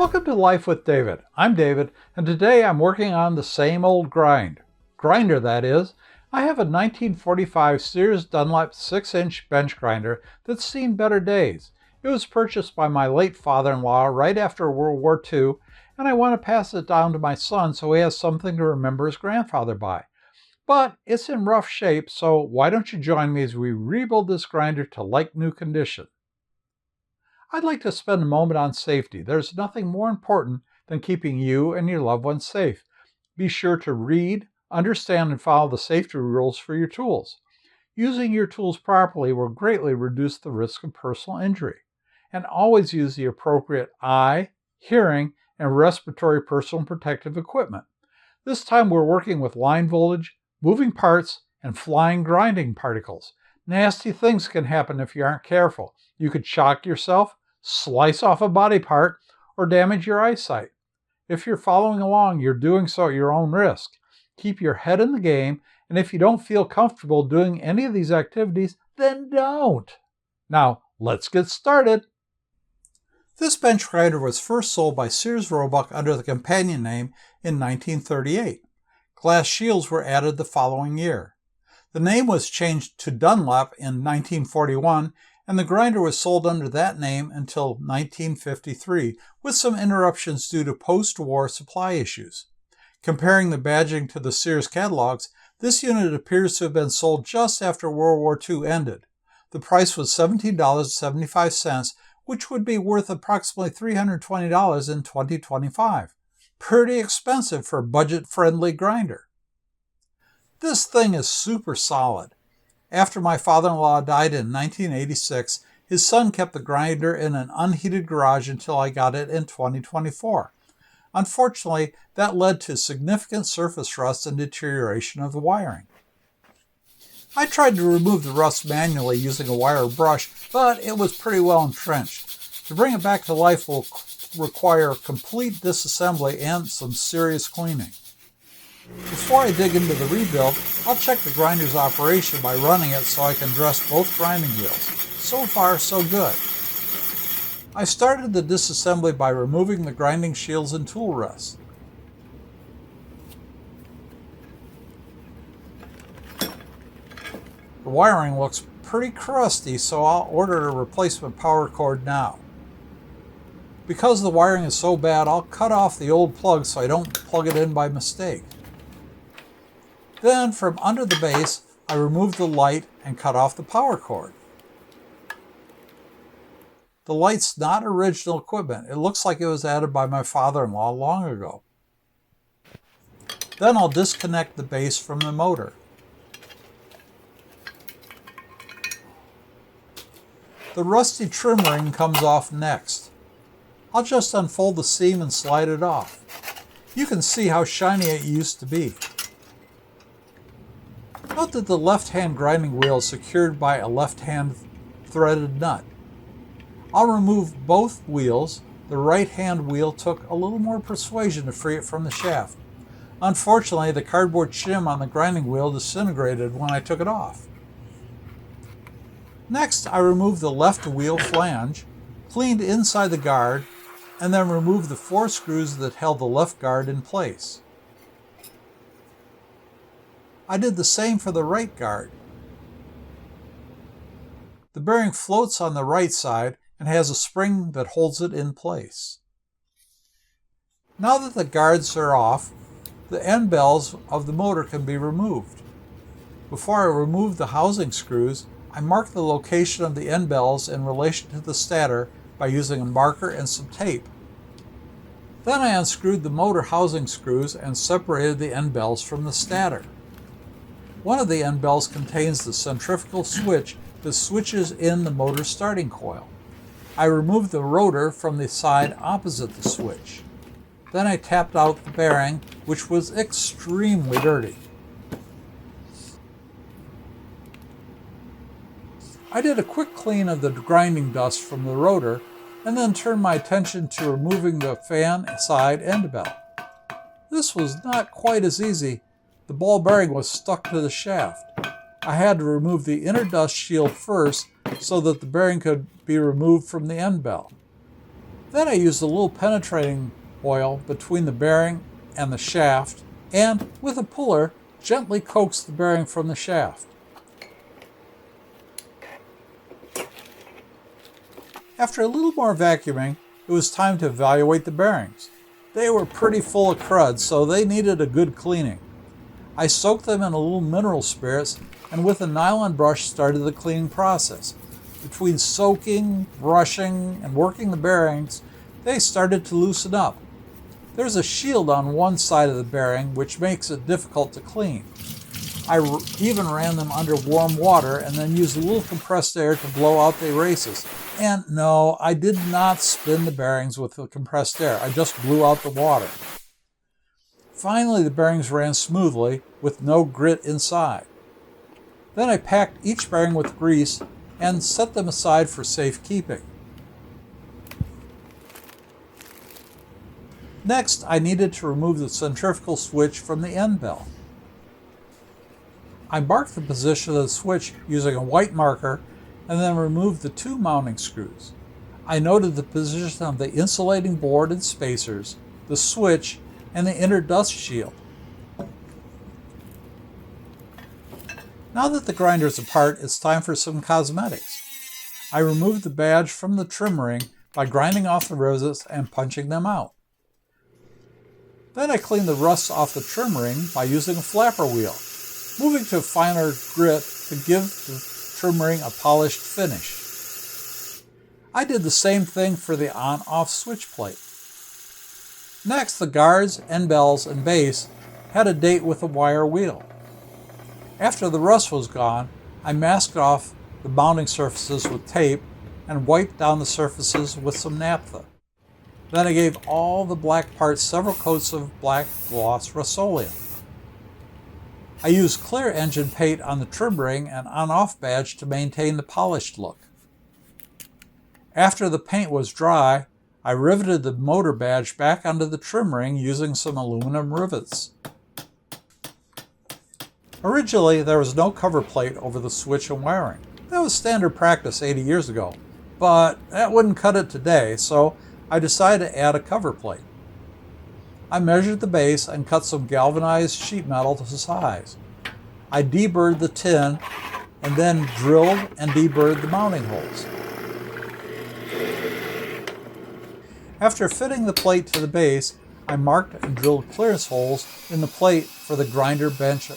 Welcome to Life with David. I'm David, and today I'm working on the same old grinder that is. I have a 1945 Sears Dunlop 6-inch bench grinder that's seen better days. It was purchased by my late father-in-law right after World War II, and I want to pass it down to my son so he has something to remember his grandfather by. But it's in rough shape, so why don't you join me as we rebuild this grinder to like-new condition? I'd like to spend a moment on safety. There's nothing more important than keeping you and your loved ones safe. Be sure to read, understand, and follow the safety rules for your tools. Using your tools properly will greatly reduce the risk of personal injury. And always use the appropriate eye, hearing, and respiratory personal protective equipment. This time we're working with line voltage, moving parts, and flying grinding particles. Nasty things can happen if you aren't careful. You could shock yourself, slice off a body part, or damage your eyesight. If you're following along, you're doing so at your own risk. Keep your head in the game, and if you don't feel comfortable doing any of these activities, then don't. Now, let's get started. This bench grinder was first sold by Sears Roebuck under the companion name in 1938. Glass shields were added the following year. The name was changed to Dunlop in 1941, and the grinder was sold under that name until 1953, with some interruptions due to post-war supply issues. Comparing the badging to the Sears catalogs, this unit appears to have been sold just after World War II ended. The price was $17.75, which would be worth approximately $320 in 2025. Pretty expensive for a budget-friendly grinder. This thing is super solid. After my father-in-law died in 1986, his son kept the grinder in an unheated garage until I got it in 2024. Unfortunately, that led to significant surface rust and deterioration of the wiring. I tried to remove the rust manually using a wire brush, but it was pretty well entrenched. To bring it back to life will require complete disassembly and some serious cleaning. Before I dig into the rebuild, I'll check the grinder's operation by running it so I can dress both grinding wheels. So far, so good. I started the disassembly by removing the grinding shields and tool rests. The wiring looks pretty crusty, so I'll order a replacement power cord now. Because the wiring is so bad, I'll cut off the old plug so I don't plug it in by mistake. Then, from under the base, I removed the light and cut off the power cord. The light's not original equipment. It looks like it was added by my father-in-law long ago. Then I'll disconnect the base from the motor. The rusty trim ring comes off next. I'll just unfold the seam and slide it off. You can see how shiny it used to be. Note that the left-hand grinding wheel is secured by a left-hand threaded nut. I'll remove both wheels. The right-hand wheel took a little more persuasion to free it from the shaft. Unfortunately, the cardboard shim on the grinding wheel disintegrated when I took it off. Next, I removed the left wheel flange, cleaned inside the guard, and then removed the 4 screws that held the left guard in place. I did the same for the right guard. The bearing floats on the right side and has a spring that holds it in place. Now that the guards are off, the end bells of the motor can be removed. Before I remove the housing screws, I mark the location of the end bells in relation to the stator by using a marker and some tape. Then I unscrewed the motor housing screws and separated the end bells from the stator. One of the end bells contains the centrifugal switch that switches in the motor starting coil. I removed the rotor from the side opposite the switch. Then I tapped out the bearing, which was extremely dirty. I did a quick clean of the grinding dust from the rotor and then turned my attention to removing the fan side end bell. This was not quite as easy. The ball bearing was stuck to the shaft. I had to remove the inner dust shield first so that the bearing could be removed from the end bell. Then I used a little penetrating oil between the bearing and the shaft, and with a puller, gently coaxed the bearing from the shaft. After a little more vacuuming, it was time to evaluate the bearings. They were pretty full of crud, so they needed a good cleaning. I soaked them in a little mineral spirits and with a nylon brush started the cleaning process. Between soaking, brushing, and working the bearings, they started to loosen up. There's a shield on one side of the bearing which makes it difficult to clean. I even ran them under warm water and then used a little compressed air to blow out the erases. And no, I did not spin the bearings with the compressed air. I just blew out the water. Finally, the bearings ran smoothly with no grit inside. Then I packed each bearing with grease and set them aside for safekeeping. Next, I needed to remove the centrifugal switch from the end bell. I marked the position of the switch using a white marker and then removed the two mounting screws. I noted the position of the insulating board and spacers, the switch, and the inner dust shield. Now that the grinder is apart, it's time for some cosmetics. I removed the badge from the trim ring by grinding off the rivets and punching them out. Then I cleaned the rust off the trim ring by using a flapper wheel, moving to a finer grit to give the trim ring a polished finish. I did the same thing for the on-off switch plate. Next, the guards, end bells, and base had a date with a wire wheel. After the rust was gone, I masked off the mounting surfaces with tape and wiped down the surfaces with some naphtha. Then I gave all the black parts several coats of black gloss Rust-Oleum. I used clear engine paint on the trim ring and on-off badge to maintain the polished look. After the paint was dry, I riveted the motor badge back onto the trim ring using some aluminum rivets. Originally, there was no cover plate over the switch and wiring. That was standard practice 80 years ago, but that wouldn't cut it today, so I decided to add a cover plate. I measured the base and cut some galvanized sheet metal to size. I deburred the tin and then drilled and deburred the mounting holes. After fitting the plate to the base, I marked and drilled clearance holes in the plate for the grinder bench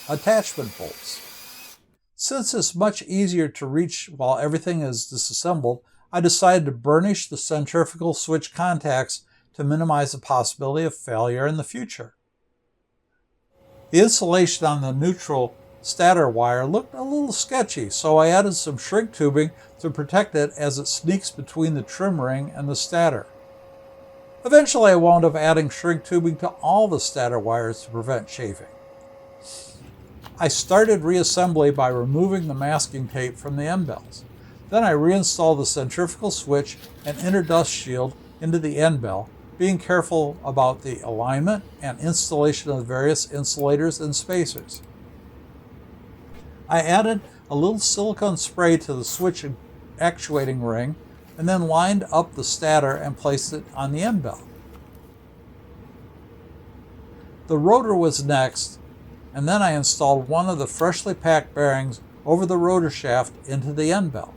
attachment bolts. Since it's much easier to reach while everything is disassembled, I decided to burnish the centrifugal switch contacts to minimize the possibility of failure in the future. The insulation on the neutral stator wire looked a little sketchy, so I added some shrink tubing to protect it as it sneaks between the trim ring and the stator. Eventually I wound up adding shrink tubing to all the stator wires to prevent chafing. I started reassembly by removing the masking tape from the end bells. Then I reinstalled the centrifugal switch and inner dust shield into the end bell, being careful about the alignment and installation of the various insulators and spacers. I added a little silicone spray to the switch actuating ring and then lined up the stator and placed it on the end bell. The rotor was next, and then I installed one of the freshly packed bearings over the rotor shaft into the end bell.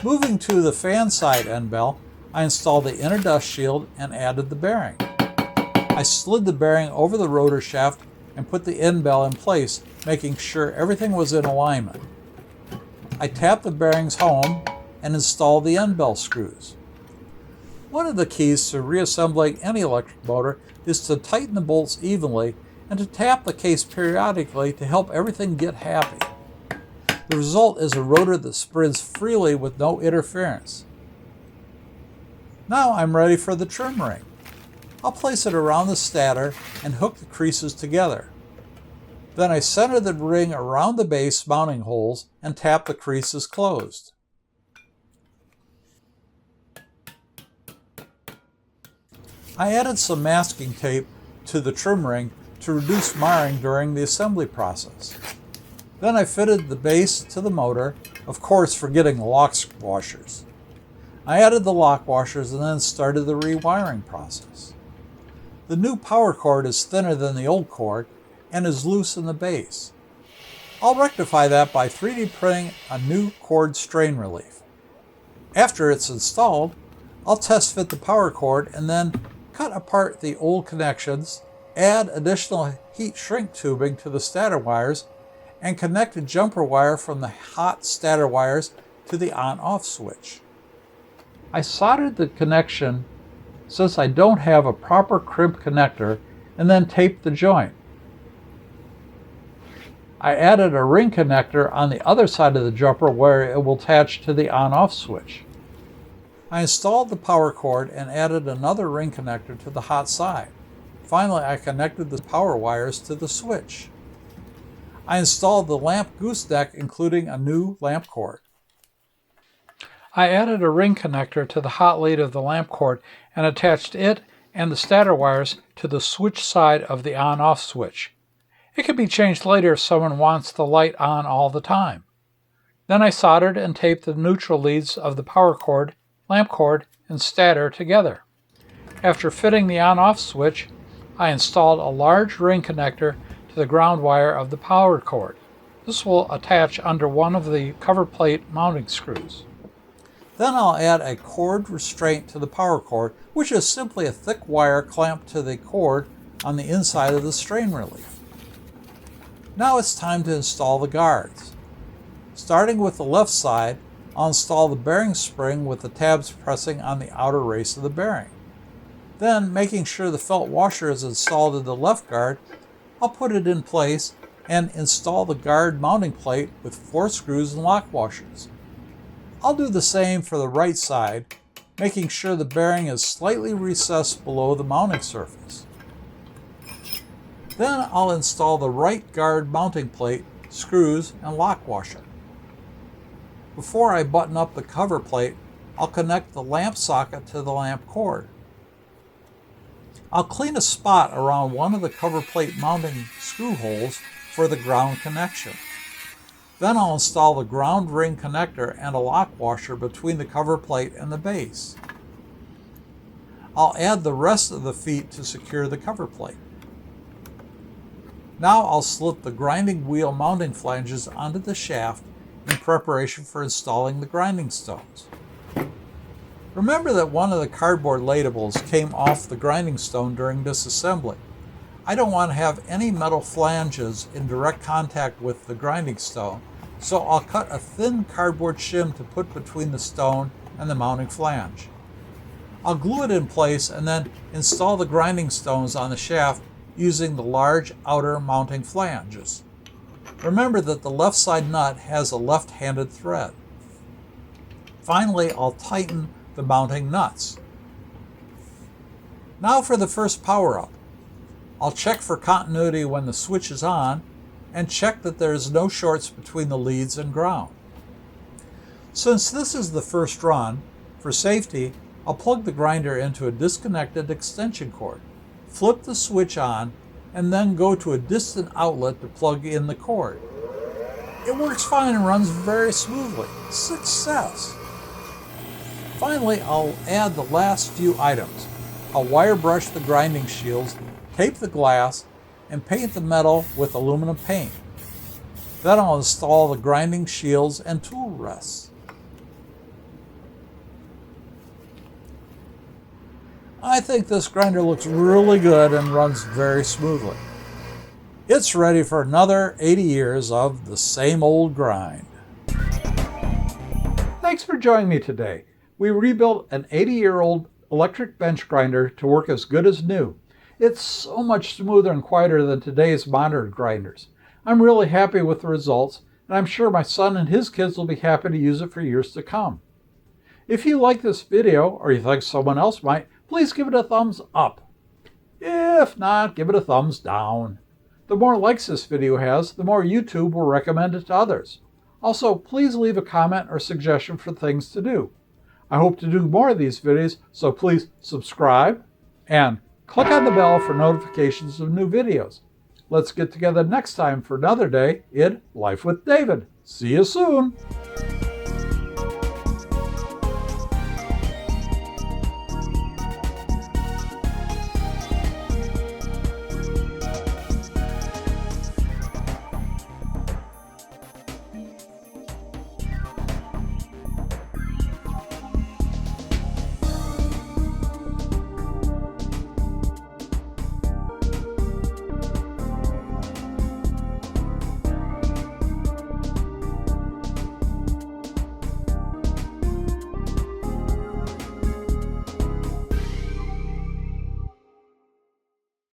Moving to the fan side end bell, I installed the inner dust shield and added the bearing. I slid the bearing over the rotor shaft and put the end bell in place, making sure everything was in alignment. I tapped the bearings home and installed the end bell screws. One of the keys to reassembling any electric motor is to tighten the bolts evenly and to tap the case periodically to help everything get happy. The result is a rotor that spins freely with no interference. Now I'm ready for the trim ring. I'll place it around the stator and hook the creases together. Then I center the ring around the base mounting holes and tap the creases closed. I added some masking tape to the trim ring to reduce marring during the assembly process. Then I fitted the base to the motor, of course forgetting the lock washers. I added the lock washers and then started the rewiring process. The new power cord is thinner than the old cord and is loose in the base. I'll rectify that by 3D printing a new cord strain relief. After it's installed, I'll test fit the power cord and then cut apart the old connections, add additional heat shrink tubing to the stator wires, and connect a jumper wire from the hot stator wires to the on-off switch. I soldered the connection since I don't have a proper crimp connector and then taped the joint. I added a ring connector on the other side of the jumper where it will attach to the on-off switch. I installed the power cord and added another ring connector to the hot side. Finally, I connected the power wires to the switch. I installed the lamp gooseneck, including a new lamp cord. I added a ring connector to the hot lead of the lamp cord and attached it and the stator wires to the switch side of the on-off switch. It can be changed later if someone wants the light on all the time. Then I soldered and taped the neutral leads of the power cord, lamp cord, and stator together. After fitting the on-off switch, I installed a large ring connector to the ground wire of the power cord. This will attach under one of the cover plate mounting screws. Then I'll add a cord restraint to the power cord, which is simply a thick wire clamped to the cord on the inside of the strain relief. Now it's time to install the guards. Starting with the left side, I'll install the bearing spring with the tabs pressing on the outer race of the bearing. Then, making sure the felt washer is installed in the left guard, I'll put it in place and install the guard mounting plate with 4 screws and lock washers. I'll do the same for the right side, making sure the bearing is slightly recessed below the mounting surface. Then I'll install the right guard mounting plate, screws, and lock washer. Before I button up the cover plate, I'll connect the lamp socket to the lamp cord. I'll clean a spot around one of the cover plate mounting screw holes for the ground connection. Then I'll install the ground ring connector and a lock washer between the cover plate and the base. I'll add the rest of the feet to secure the cover plate. Now I'll slip the grinding wheel mounting flanges onto the shaft in preparation for installing the grinding stones. Remember that one of the cardboard labels came off the grinding stone during disassembly. I don't want to have any metal flanges in direct contact with the grinding stone, so I'll cut a thin cardboard shim to put between the stone and the mounting flange. I'll glue it in place and then install the grinding stones on the shaft using the large outer mounting flanges. Remember that the left side nut has a left-handed thread. Finally, I'll tighten the mounting nuts. Now for the first power-up. I'll check for continuity when the switch is on and check that there is no shorts between the leads and ground. Since this is the first run, for safety, I'll plug the grinder into a disconnected extension cord, flip the switch on, and then go to a distant outlet to plug in the cord. It works fine and runs very smoothly. Success! Finally, I'll add the last few items. I'll wire brush the grinding shields, tape the glass, and paint the metal with aluminum paint. Then I'll install the grinding shields and tool rests. I think this grinder looks really good and runs very smoothly. It's ready for another 80 years of the same old grind. Thanks for joining me today. We rebuilt an 80-year-old electric bench grinder to work as good as new. It's so much smoother and quieter than today's modern grinders. I'm really happy with the results, and I'm sure my son and his kids will be happy to use it for years to come. If you like this video, or you think someone else might, please give it a thumbs up. If not, give it a thumbs down. The more likes this video has, the more YouTube will recommend it to others. Also, please leave a comment or suggestion for things to do. I hope to do more of these videos, so please subscribe and click on the bell for notifications of new videos. Let's get together next time for another day in Life with David. See you soon.